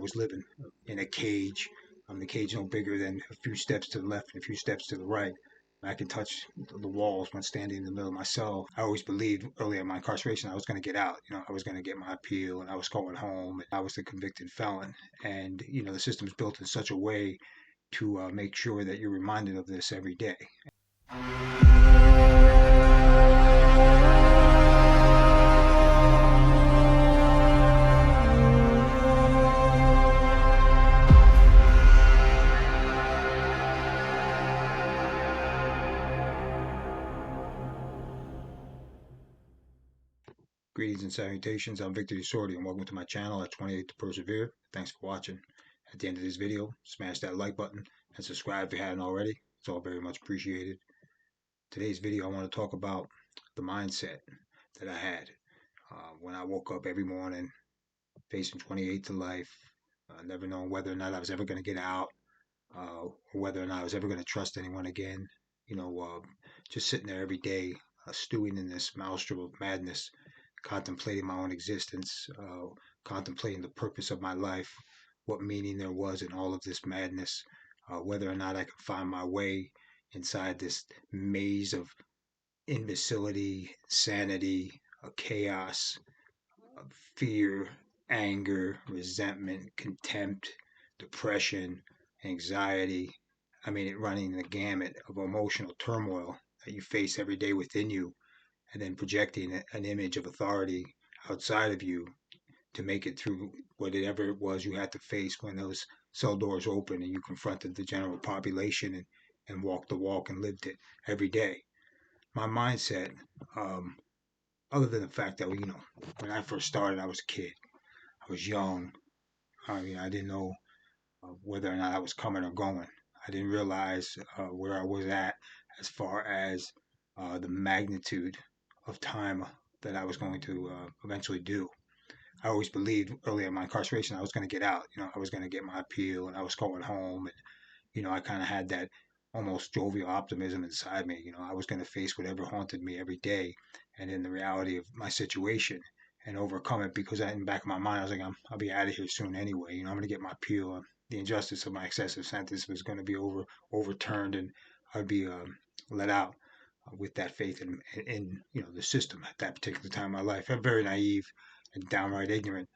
was living in a cage. The cage no bigger than a few steps to the left and a few steps to the right. I can touch the walls when standing in the middle of my cell. I always believed early in my incarceration I was going to get out. I was going to get my appeal and I was going home. I was the convicted felon. And, the system's built in such a way to make sure that you're reminded of this every day. Greetings and salutations. I'm Victor Sordi and welcome to my channel at 28 to Persevere. Thanks for watching. At the end of this video, smash that like button and subscribe if you haven't already. It's all very much appreciated. Today's video, I want to talk about the mindset that I had when I woke up every morning facing 28 to life, never knowing whether or not I was ever going to get out, or whether or not I was ever going to trust anyone again. Just sitting there every day, stewing in this maelstrom of madness, contemplating my own existence, contemplating the purpose of my life, what meaning there was in all of this madness, whether or not I could find my way inside this maze of imbecility, sanity, chaos, fear, anger, resentment, contempt, depression, anxiety. Running the gamut of emotional turmoil that you face every day within you, and then projecting an image of authority outside of you to make it through whatever it was you had to face when those cell doors opened and you confronted the general population and walked the walk and lived it every day. My mindset, other than the fact that, when I first started, I was a kid. I was young. I didn't know whether or not I was coming or going. I didn't realize where I was at as far as the magnitude of time that I was going to eventually do. I always believed early in my incarceration I was going to get out. I was going to get my appeal and I was going home. And, I kind of had that almost jovial optimism inside me. I was going to face whatever haunted me every day and in the reality of my situation and overcome it, because in the back of my mind, I was like, I'll be out of here soon anyway. I'm going to get my appeal. The injustice of my excessive sentence was going to be overturned and I'd be let out with that faith in the system at that particular time in my life. I'm very naive and downright ignorant,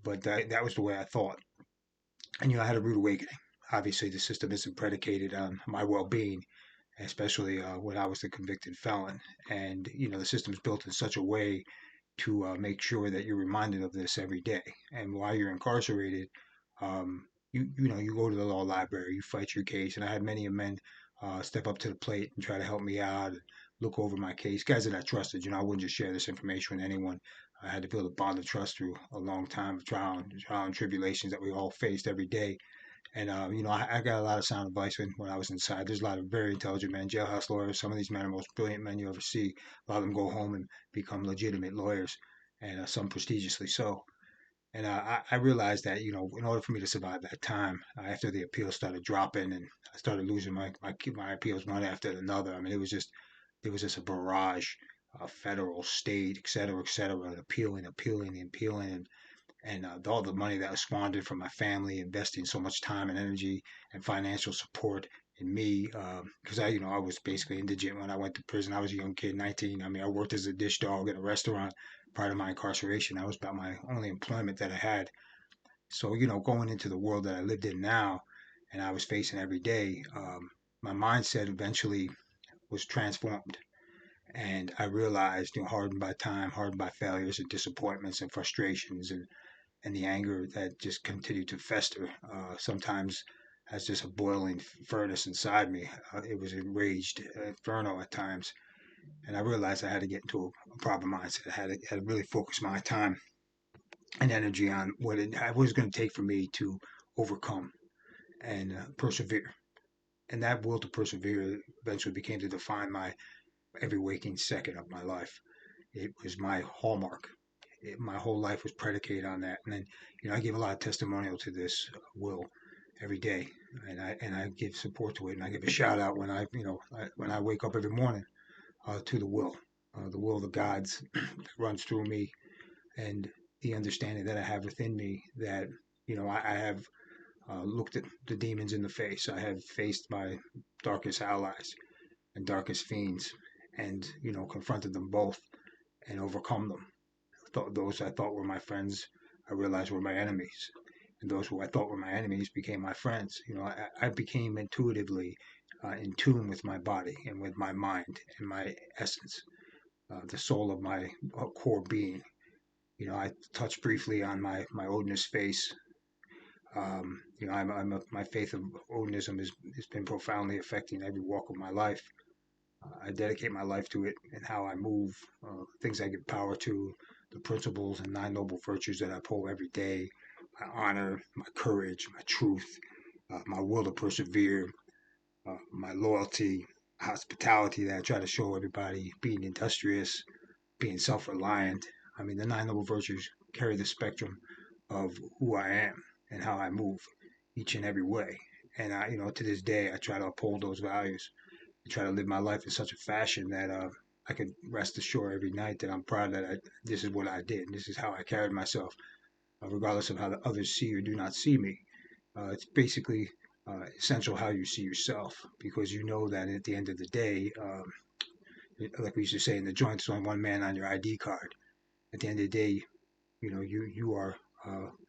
but that was the way I thought. And I had a rude awakening. Obviously, the system isn't predicated on my well-being, especially when I was the convicted felon. And the system's built in such a way to make sure that you're reminded of this every day. And while you're incarcerated, you go to the law library, you fight your case. And I had many men step up to the plate and try to help me out and look over my case. Guys that I trusted, I wouldn't just share this information with anyone. I had to build a bond of trust through a long time of trial and tribulations that we all faced every day. And, I got a lot of sound advice when I was inside. There's a lot of very intelligent men, jailhouse lawyers. Some of these men are the most brilliant men you ever see. A lot of them go home and become legitimate lawyers, and some prestigiously so. And I realized that, in order for me to survive that time, after the appeals started dropping and I started losing my appeals one after another. It was just a barrage of federal, state, et cetera, appealing, and all the money that was squandered from my family, investing so much time and energy and financial support in me, because I was basically indigent when I went to prison. I was a young kid, 19. I worked as a dish dog at a restaurant prior to my incarceration. That was about my only employment that I had. So, going into the world that I lived in now and I was facing every day, my mindset eventually was transformed. And I realized, hardened by time, hardened by failures and disappointments and frustrations and the anger that just continued to fester, sometimes as just a boiling furnace inside me. It was enraged inferno at times. And I realized I had to get into a proper mindset. I had to really focus my time and energy on what it was going to take for me to overcome and persevere. And that will to persevere eventually became to define my every waking second of my life. It was my hallmark. My whole life was predicated on that. And then, I give a lot of testimonial to this will every day, and I give support to it, and I give a shout out when when I wake up every morning to the will of the gods that runs through me, and the understanding that I have within me that I have looked at the demons in the face. I have faced my darkest allies and darkest fiends, and confronted them both and overcome them. Those I thought were my friends, I realized were my enemies, and those who I thought were my enemies became my friends. I became intuitively in tune with my body and with my mind and my essence, the soul of my core being. I touched briefly on my Odinist face. My faith of Odinism has been profoundly affecting every walk of my life. I dedicate my life to it and how I move, things I give power to, the principles and nine noble virtues that I uphold every day, my honor, my courage, my truth, my will to persevere, my loyalty, hospitality that I try to show everybody, being industrious, being self reliant. I mean, the nine noble virtues carry the spectrum of who I am and how I move each and every way. And to this day, I try to uphold those values and try to live my life in such a fashion that I could rest assured every night that I'm proud that this is what I did. This is how I carried myself, regardless of how the others see or do not see me. It's basically essential how you see yourself, because you know that at the end of the day, like we used to say in the joint, there's only one man on your ID card. At the end of the day, you are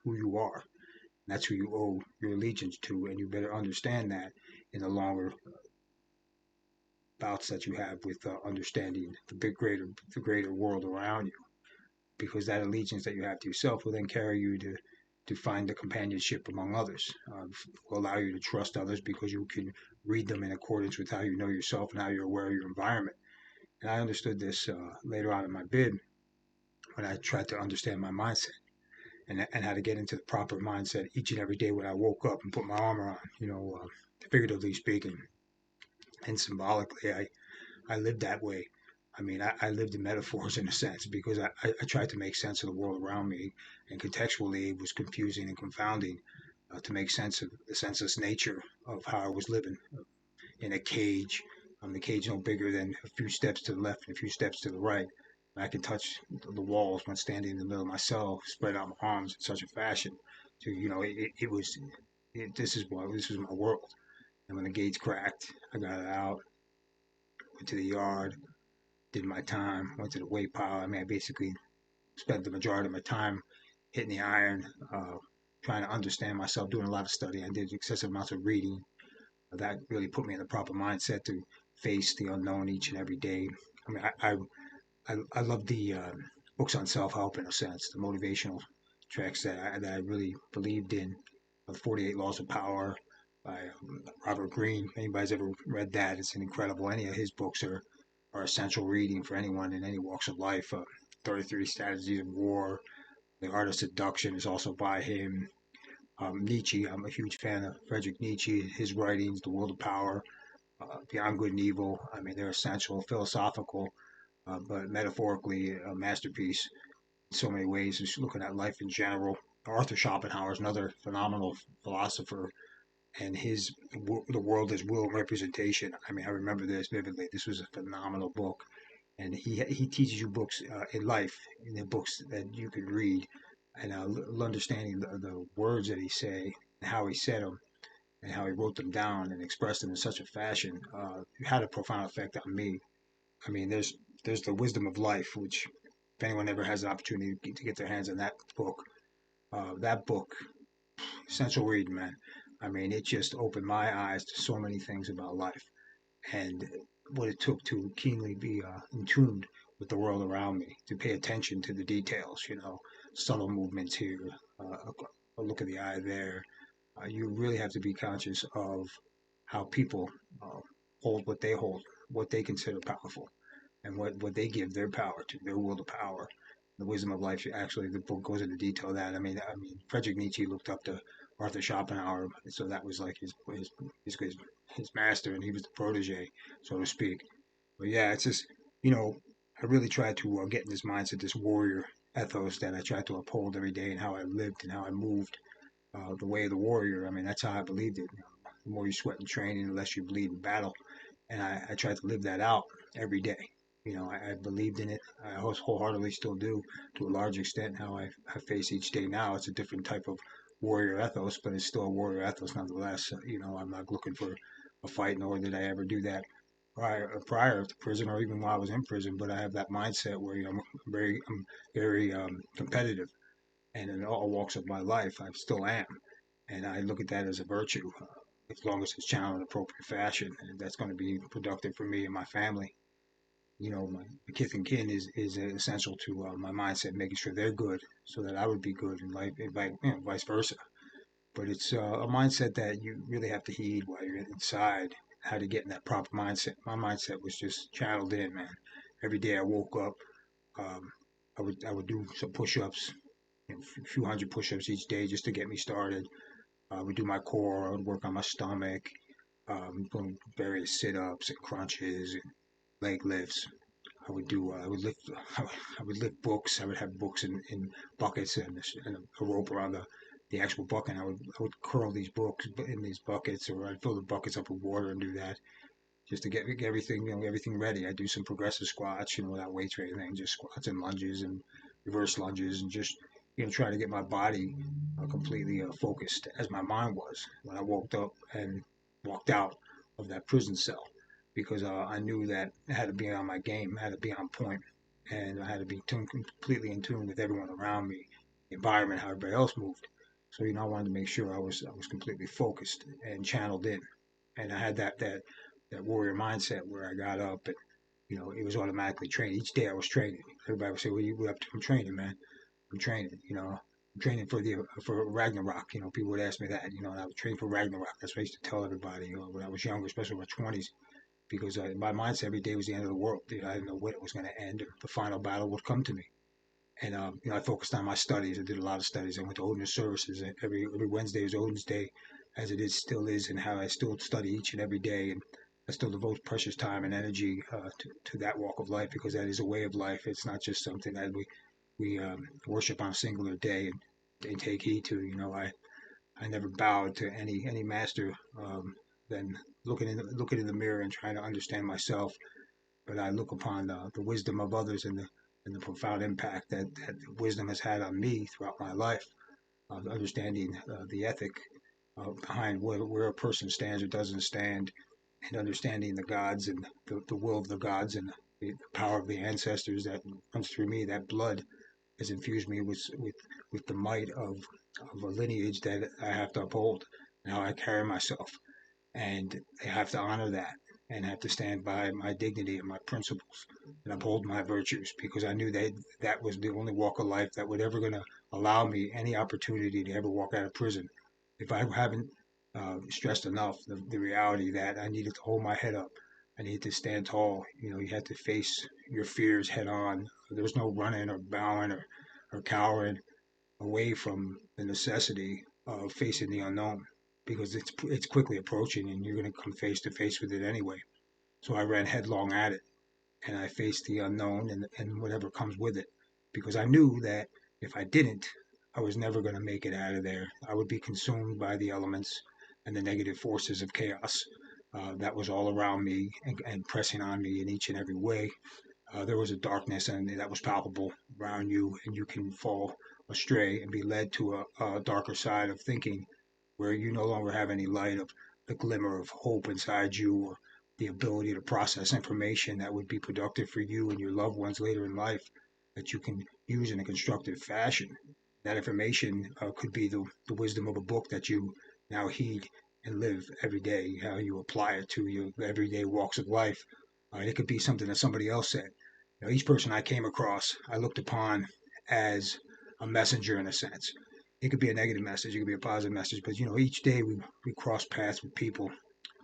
who you are. That's who you owe your allegiance to, and you better understand that in the longer bouts that you have with understanding the greater world around you, because that allegiance that you have to yourself will then carry you to find the companionship among others. Will allow you to trust others because you can read them in accordance with how you know yourself and how you're aware of your environment. And I understood this later on in my bid when I tried to understand my mindset and how to get into the proper mindset each and every day when I woke up and put my armor on. Figuratively speaking and symbolically, I lived that way. I mean, I lived in metaphors in a sense because I tried to make sense of the world around me, and contextually it was confusing and confounding to make sense of the senseless nature of how I was living in a cage. The cage no bigger than a few steps to the left and a few steps to the right. I can touch the walls when standing in the middle of my cell, spread out my arms in such a fashion. So it was this was my world. And when the gates cracked, I got out, went to the yard, did my time, went to the weight pile. I mean, I basically spent the majority of my time hitting the iron, trying to understand myself, doing a lot of study. I did excessive amounts of reading. That really put me in the proper mindset to face the unknown each and every day. I mean, I love the books on self help in a sense, the motivational tracks that I really believed in. The 48 Laws of Power by Robert Greene. If anybody's ever read that, it's an incredible. Any of his books are essential reading for anyone in any walks of life. 33 Strategies of War, The Art of Seduction is also by him. Nietzsche, I'm a huge fan of Friedrich Nietzsche, his writings, The Will to Power, Beyond Good and Evil. I mean, they're essential, philosophical, but metaphorically a masterpiece in so many ways. Just looking at life in general. Arthur Schopenhauer is another phenomenal philosopher, and his The World as Will and Representation. I mean, I remember this vividly. This was a phenomenal book, and he teaches you books in life, in the books that you can read, and understanding the words that he say and how he said them and how he wrote them down and expressed them in such a fashion had a profound effect on me. I mean, there's the wisdom of life, which if anyone ever has an opportunity to get their hands on that book, essential reading, man. I mean, it just opened my eyes to so many things about life and what it took to keenly be in tune with the world around me, to pay attention to the details, subtle movements here, a look of the eye there. You really have to be conscious of how people uh, hold what they hold, what they consider powerful, and what they give their power to, their will to power. The wisdom of life. Actually, the book goes into detail of that. I mean, Friedrich Nietzsche looked up to Arthur Schopenhauer, so that was like his master, and he was the protege, so to speak. But yeah, it's just I really tried to get in this mindset, this warrior ethos that I tried to uphold every day, and how I lived and how I moved, the way of the warrior. I mean, that's how I believed it. The more you sweat in training, the less you bleed in battle, and I tried to live that out every day. I believed in it. I wholeheartedly still do, to a large extent. How I face each day now, it's a different type of warrior ethos, but it's still a warrior ethos nonetheless. I'm not looking for a fight, nor did I ever do that prior to prison or even while I was in prison. But I have that mindset where I'm very competitive, and in all walks of my life, I still am, and I look at that as a virtue. As long as it's channeled in appropriate fashion, and that's going to be productive for me and my family. My kith and kin is essential to my mindset, making sure they're good so that I would be good, and vice versa. But it's a mindset that you really have to heed while you're inside, how to get in that proper mindset. My mindset was just channeled in, man. Every day I woke up, um, I would do some push-ups, a few hundred push-ups each day just to get me started. I would do my core, I would work on my stomach, doing various sit-ups and crunches and leg lifts. I would lift, I would lift books. I would have books in buckets and a rope around the actual bucket. And I would curl these books in these buckets, or I'd fill the buckets up with water and do that just to get everything, everything ready. I do some progressive squats, without weights or anything, just squats and lunges and reverse lunges, and just try to get my body completely focused as my mind was when I woke up and walked out of that prison cell, because I knew that I had to be on my game, I had to be on point, and I had to be completely in tune with everyone around me, the environment, how everybody else moved. So I wanted to make sure I was completely focused and channeled in, and I had that warrior mindset where I got up and it was automatically training. Each day I was training. Everybody would say, "What are you up to?" I'm training, man. I'm training. I'm training for Ragnarok. People would ask me that. And I would train for Ragnarok. That's what I used to tell everybody. When I was younger, especially in my 20s, because my mindset every day was the end of the world. I didn't know when it was going to end. The final battle would come to me. And I focused on my studies. I did a lot of studies. I went to Odin's services. Every Wednesday was Odin's day, as it is still is, and how I still study each and every day, and I still devote precious time and energy to that walk of life, because that is a way of life. It's not just something that we worship on a singular day and take heed to. I never bowed to any master. Than looking in the mirror and trying to understand myself, but I look upon the wisdom of others, and the profound impact that wisdom has had on me throughout my life, understanding the ethic behind where a person stands or doesn't stand, and understanding the gods and the will of the gods, and the power of the ancestors that runs through me. That blood has infused me with the might of a lineage that I have to uphold, and how I carry myself, and I have to honor that, and have to stand by my dignity and my principles and uphold my virtues, because I knew that that was the only walk of life that would ever going to allow me any opportunity to ever walk out of prison. If I haven't stressed enough the reality that I needed to hold my head up, I needed to stand tall. You had to face your fears head on. There was no running or bowing or cowering away from the necessity of facing the unknown, because it's quickly approaching, and you're going to come face to face with it anyway. So I ran headlong at it, and I faced the unknown and whatever comes with it, because I knew that if I didn't, I was never going to make it out of there. I would be consumed by the elements and the negative forces of chaos that was all around me, and pressing on me in each and every way. There was a darkness, and that was palpable around you, and you can fall astray and be led to a darker side of thinking, where you no longer have any light of the glimmer of hope inside you, or the ability to process information that would be productive for you and your loved ones later in life, that you can use in a constructive fashion. That information could be the wisdom of a book that you now heed and live every day, how you apply it to your everyday walks of life. It could be something that somebody else said. Each person I came across, I looked upon as a messenger in a sense. It could be a negative message, it could be a positive message, but each day we cross paths with people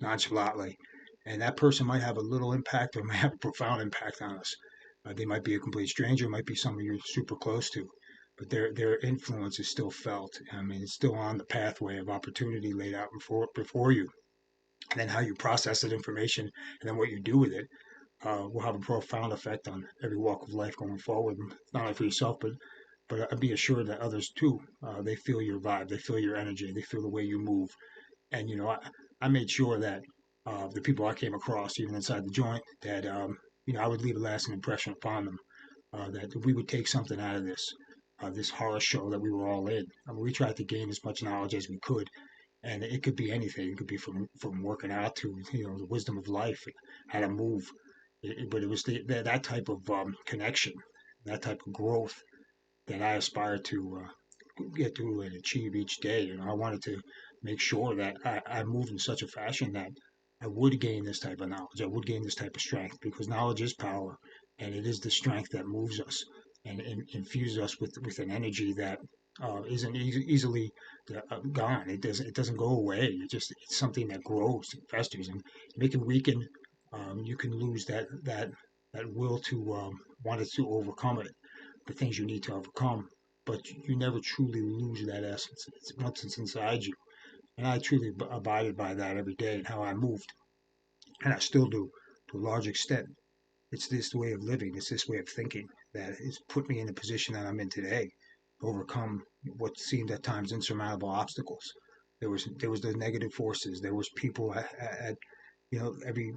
nonchalantly, and that person might have a little impact or might have a profound impact on us. They might be a complete stranger, might be someone you're super close to, but their influence is still felt. I mean, it's still on the pathway of opportunity laid out before you, and then how you process that information, and then what you do with it will have a profound effect on every walk of life going forward, not only for yourself, but be assured that others too, they feel your vibe, they feel your energy, they feel the way you move. And I made sure that the people I came across, even inside the joint, that I would leave a lasting impression upon them, that we would take something out of this, this horror show that we were all in. I mean, we tried to gain as much knowledge as we could, and it could be anything. It could be from working out to the wisdom of life, how to move. But it was that type of connection, that type of growth that I aspire to get to and achieve each day. And I wanted to make sure that I moved in such a fashion that I would gain this type of knowledge. I would gain this type of strength because knowledge is power, and it is the strength that moves us and infuses us with an energy that isn't easily gone. It doesn't go away. It's something that grows, and festers, and it can weaken. You can lose that will to want it to overcome it, the things you need to overcome, but you never truly lose that essence. Once it's inside you. And I truly abided by that every day and how I moved. And I still do to a large extent. It's this way of living, it's this way of thinking that has put me in the position that I'm in today, to overcome what seemed at times insurmountable obstacles. There was the negative forces. There was people at every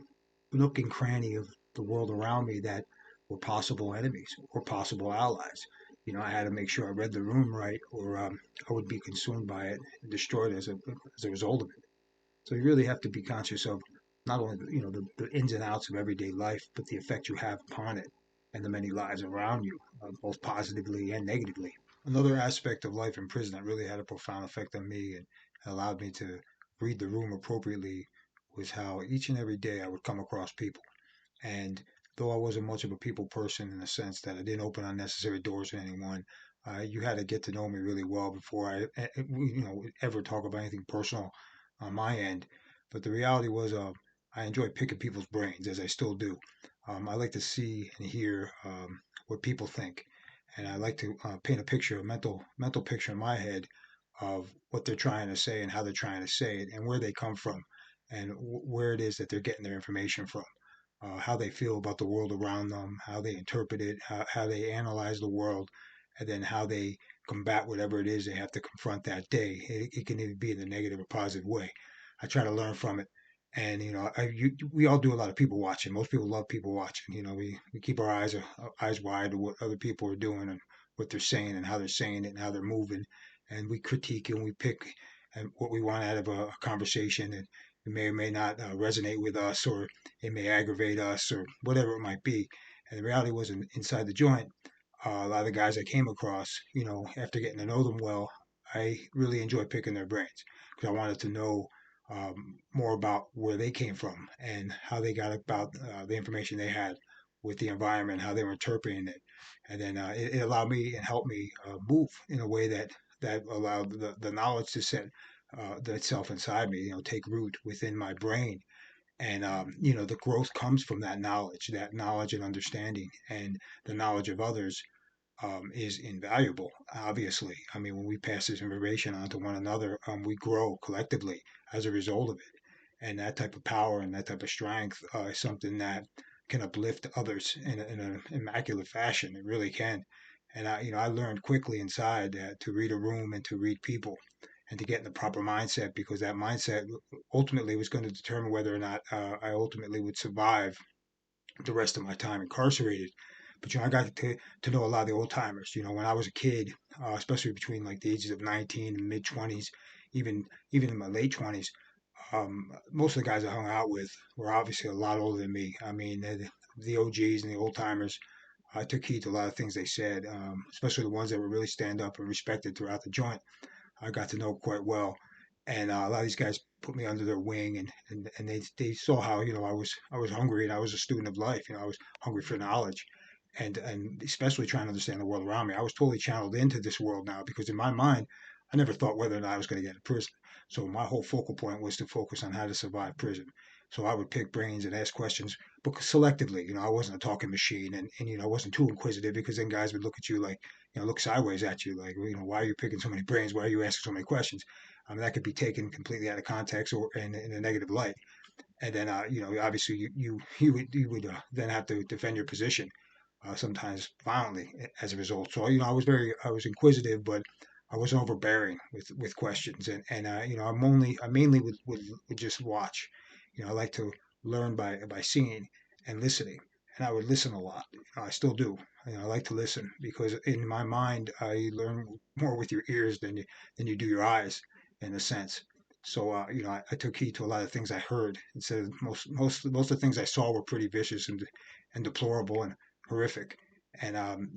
nook and cranny of the world around me that were possible enemies or possible allies. I had to make sure I read the room right, or I would be consumed by it and destroyed as a result of it. So you really have to be conscious of not only the ins and outs of everyday life, but the effect you have upon it and the many lives around you, both positively and negatively. Another aspect of life in prison that really had a profound effect on me and allowed me to read the room appropriately was how each and every day I would come across people. And though I wasn't much of a people person in the sense that I didn't open unnecessary doors to anyone, you had to get to know me really well before I ever talk about anything personal on my end. But the reality was, I enjoy picking people's brains, as I still do. I like to see and hear what people think, and I like to paint a picture, a mental picture in my head of what they're trying to say and how they're trying to say it, and where they come from, and where it is that they're getting their information from, how they feel about the world around them, how they interpret it, how they analyze the world, and then how they combat whatever it is they have to confront that day. It can either be in a negative or positive way. I try to learn from it. And we all do a lot of people watching. Most people love people watching. We keep our eyes wide to what other people are doing and what they're saying and how they're saying it and how they're moving, and we critique and we pick and what we want out of a conversation, and it may or may not resonate with us, or it may aggravate us, or whatever it might be. And the reality was, inside the joint, a lot of the guys I came across, after getting to know them well, I really enjoyed picking their brains because I wanted to know more about where they came from and how they got about the information they had with the environment, how they were interpreting it. And then it allowed me and helped me move in a way that allowed the knowledge to set itself inside me, take root within my brain. And the growth comes from that knowledge and understanding, and the knowledge of others is invaluable. Obviously, I mean, when we pass this information on to one another, we grow collectively as a result of it. And that type of power and that type of strength is something that can uplift others in an immaculate fashion. It really can. And I learned quickly inside to read a room and to read people and to get in the proper mindset, because that mindset ultimately was going to determine whether or not I ultimately would survive the rest of my time incarcerated. But I got to know a lot of the old timers. When I was a kid, especially between like the ages of 19 and mid 20s, even in my late 20s, most of the guys I hung out with were obviously a lot older than me. I mean, the OGs and the old timers. I took heed to a lot of things they said, especially the ones that were really stand up and respected throughout the joint. I got to know quite well. And a lot of these guys put me under their wing, and they saw how I was hungry, and I was a student of life. I was hungry for knowledge, and especially trying to understand the world around me. I was totally channeled into this world now, because in my mind, I never thought whether or not I was going to get in prison. So my whole focal point was to focus on how to survive prison. So I would pick brains and ask questions, but selectively. I wasn't a talking machine, and I wasn't too inquisitive, because then guys would look at you like, look sideways at you, like, well, why are you picking so many brains? Why are you asking so many questions? I mean, that could be taken completely out of context or in a negative light. And then, obviously, you would then have to defend your position, sometimes violently as a result. So, I was inquisitive, but I wasn't overbearing with questions. And I mainly would just watch. I like to learn by seeing and listening. and I would listen a lot. I still do. I like to listen because in my mind, I learn more with your ears than you do your eyes, in a sense. So I took heed to a lot of things I heard instead of most of the things I saw were pretty vicious and deplorable and horrific. And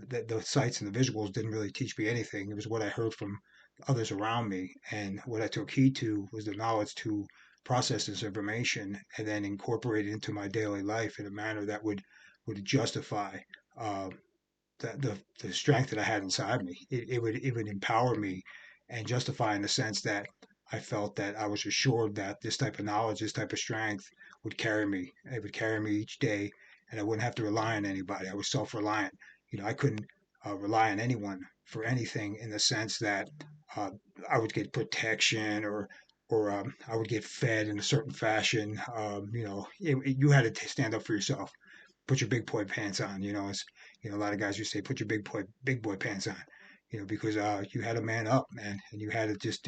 the sights and the visuals didn't really teach me anything. It was what I heard from others around me, and what I took heed to was the knowledge to process this information and then incorporate it into my daily life in a manner that would justify uh, the strength that I had inside me. It would empower me and justify in the sense that I felt that I was assured that this type of knowledge, this type of strength would carry me. It would carry me each day, and I wouldn't have to rely on anybody. I was self-reliant. I couldn't rely on anyone for anything in the sense that uh, I would get protection or I would get fed in a certain fashion. You had to stand up for yourself, put your big boy pants on. As a lot of guys used to say, put your big boy pants on. Because you had to man up, man, and you had to just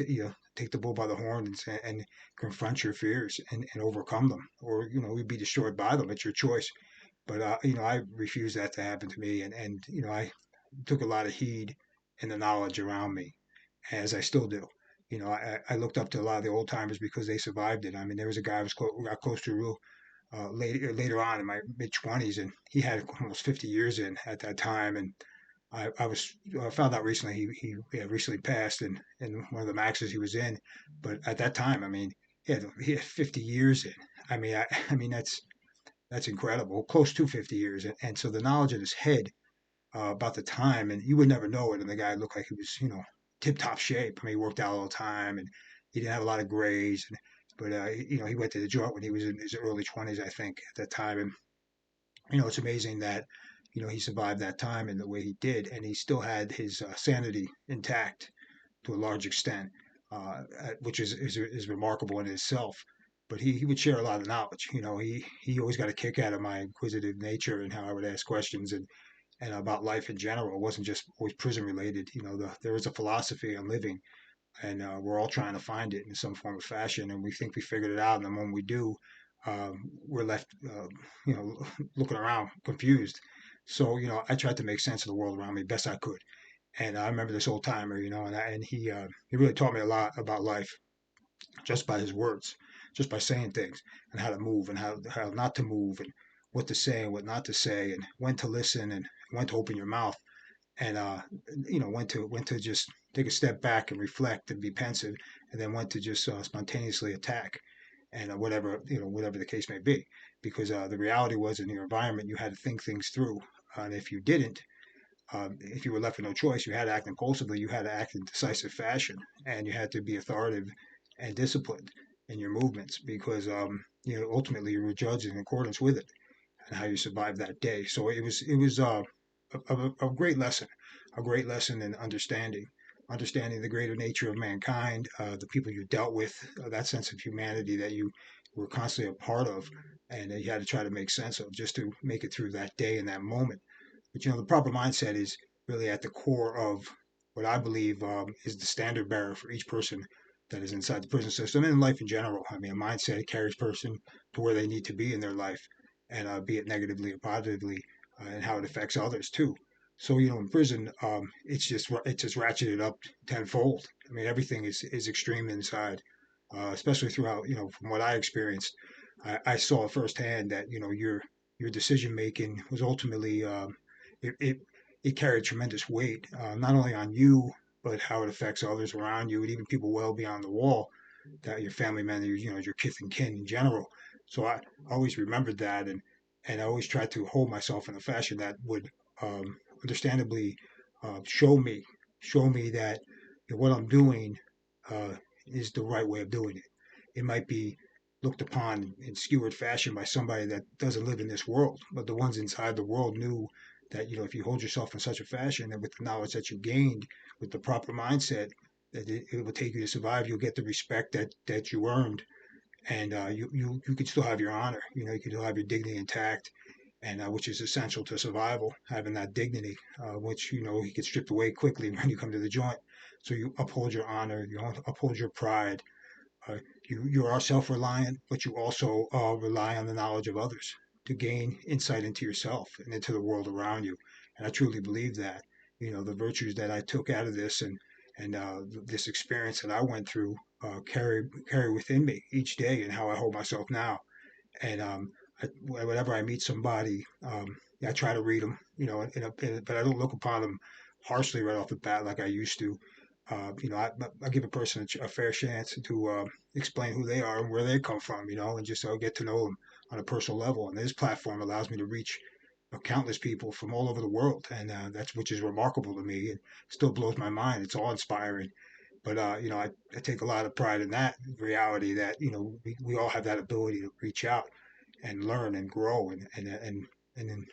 take the bull by the horn and confront your fears and overcome them, or we'd be destroyed by them. It's your choice. But I refused that to happen to me, and I took a lot of heed in the knowledge around me, as I still do. I looked up to a lot of the old timers because they survived it. I mean, there was a guy I got close to real later on in my mid 20s, and he had almost 50 years in at that time. And I was found out recently he had recently passed in one of the maxes he was in. But at that time, I mean, he had 50 years in. I mean that's incredible, close to 50 years. And so the knowledge in his head about the time, and you would never know it. And the guy looked like he was, tip top shape. I mean, he worked out all the time, and he didn't have a lot of grays. But he went to the joint when he was in his early 20s, I think, at that time. And it's amazing that he survived that time in the way he did, and he still had his sanity intact to a large extent, which is remarkable in itself. But he would share a lot of knowledge. He always got a kick out of my inquisitive nature and how I would ask questions and about life in general. It wasn't just always prison related. There is a philosophy on living, and we're all trying to find it in some form of fashion. And we think we figured it out, and the moment we do, we're left, looking around confused. So I tried to make sense of the world around me best I could. And I remember this old timer, and he really taught me a lot about life just by his words, just by saying things and how to move and how not to move and what to say and what not to say and when to listen and when to open your mouth and when to just take a step back and reflect and be pensive, and then when to just spontaneously attack, and whatever the case may be, because the reality was in your environment you had to think things through, and if you didn't, if you were left with no choice, you had to act impulsively, you had to act in decisive fashion, and you had to be authoritative and disciplined in your movements because ultimately you were judged in accordance with it and how you survived that day. So it was a great lesson in understanding the greater nature of mankind, the people you dealt with, that sense of humanity that you were constantly a part of, and that you had to try to make sense of just to make it through that day and that moment. But the proper mindset is really at the core of what I believe is the standard bearer for each person that is inside the prison system and in life in general. I mean, a mindset carries person to where they need to be in their life, and be it negatively or positively, and how it affects others too. So in prison, it's just ratcheted up tenfold. I mean, everything is extreme inside, especially throughout. From what I experienced, I saw firsthand that your decision making was ultimately it, it it carried tremendous weight, not only on you but how it affects others around you and even people well beyond the wall, that your family members, your kith and kin in general. So I always remembered that, and I always tried to hold myself in a fashion that would understandably show me that what I'm doing uh, is the right way of doing it. It might be looked upon in skewered fashion by somebody that doesn't live in this world, but the ones inside the world knew that if you hold yourself in such a fashion and with the knowledge that you gained with the proper mindset, that it will take you to survive. You'll get the respect that you earned, and you can still have your honor. You can still have your dignity intact, and which is essential to survival. Having that dignity, which you get stripped away quickly when you come to the joint. So you uphold your honor, you uphold your pride. You are self-reliant, but you also rely on the knowledge of others. to gain insight into yourself and into the world around you. And I truly believe that, the virtues that I took out of this and this experience that I went through carry within me each day and how I hold myself now. And whenever I meet somebody, I try to read them, but I don't look upon them harshly right off the bat like I used to. I give a person a fair chance to explain who they are and where they come from, and just get to know them on a personal level. And this platform allows me to reach countless people from all over the world, and that's which is remarkable to me. It still blows my mind. It's all inspiring. But I take a lot of pride in that reality that we all have that ability to reach out and learn and grow and then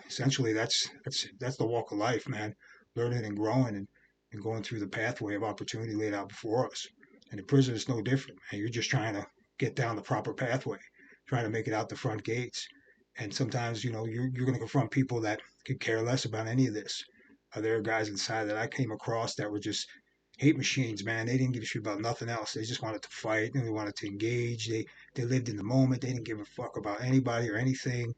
essentially that's the walk of life, man. Learning and growing and going through the pathway of opportunity laid out before us. And in prison is no different, man. You're just trying to get down the proper pathway, trying to make it out the front gates. And sometimes you're going to confront people that could care less about any of this. There are guys inside that I came across that were just hate machines, man. They didn't give a shit about nothing else. They just wanted to fight and they wanted to engage. They lived in the moment. They didn't give a fuck about anybody or anything,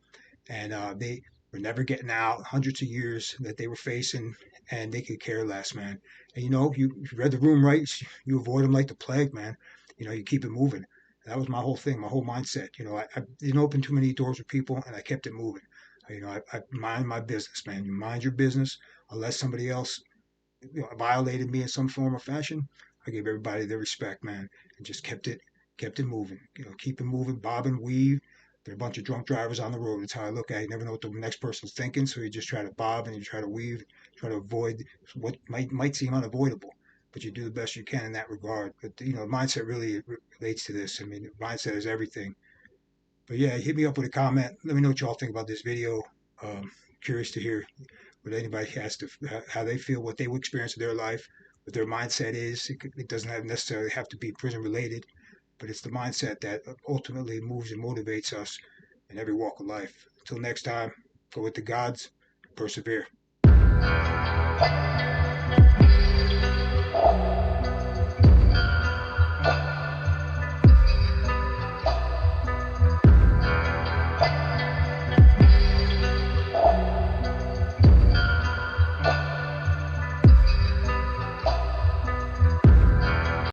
and they were never getting out. Hundreds of years that they were facing, and they could care less, man. And if you read the room right, you avoid them like the plague, man. You keep it moving. That was my whole thing, my whole mindset. I didn't open too many doors with people, and I kept it moving. I mind my business, man. You mind your business, unless somebody else violated me in some form or fashion. I gave everybody their respect, man, and just kept it moving. Keep it moving, bob and weave. There are a bunch of drunk drivers on the road. That's how I look at it. You never know what the next person's thinking, so you just try to bob and you try to weave, try to avoid what might seem unavoidable. But you do the best you can in that regard. But mindset really relates to this. I mean, mindset is everything. But yeah, hit me up with a comment. Let me know what y'all think about this video. Curious to hear what anybody has to how they feel, what they would experience in their life, what their mindset is. It doesn't necessarily have to be prison related, but it's the mindset that ultimately moves and motivates us in every walk of life. Until next time, go with the gods, persevere.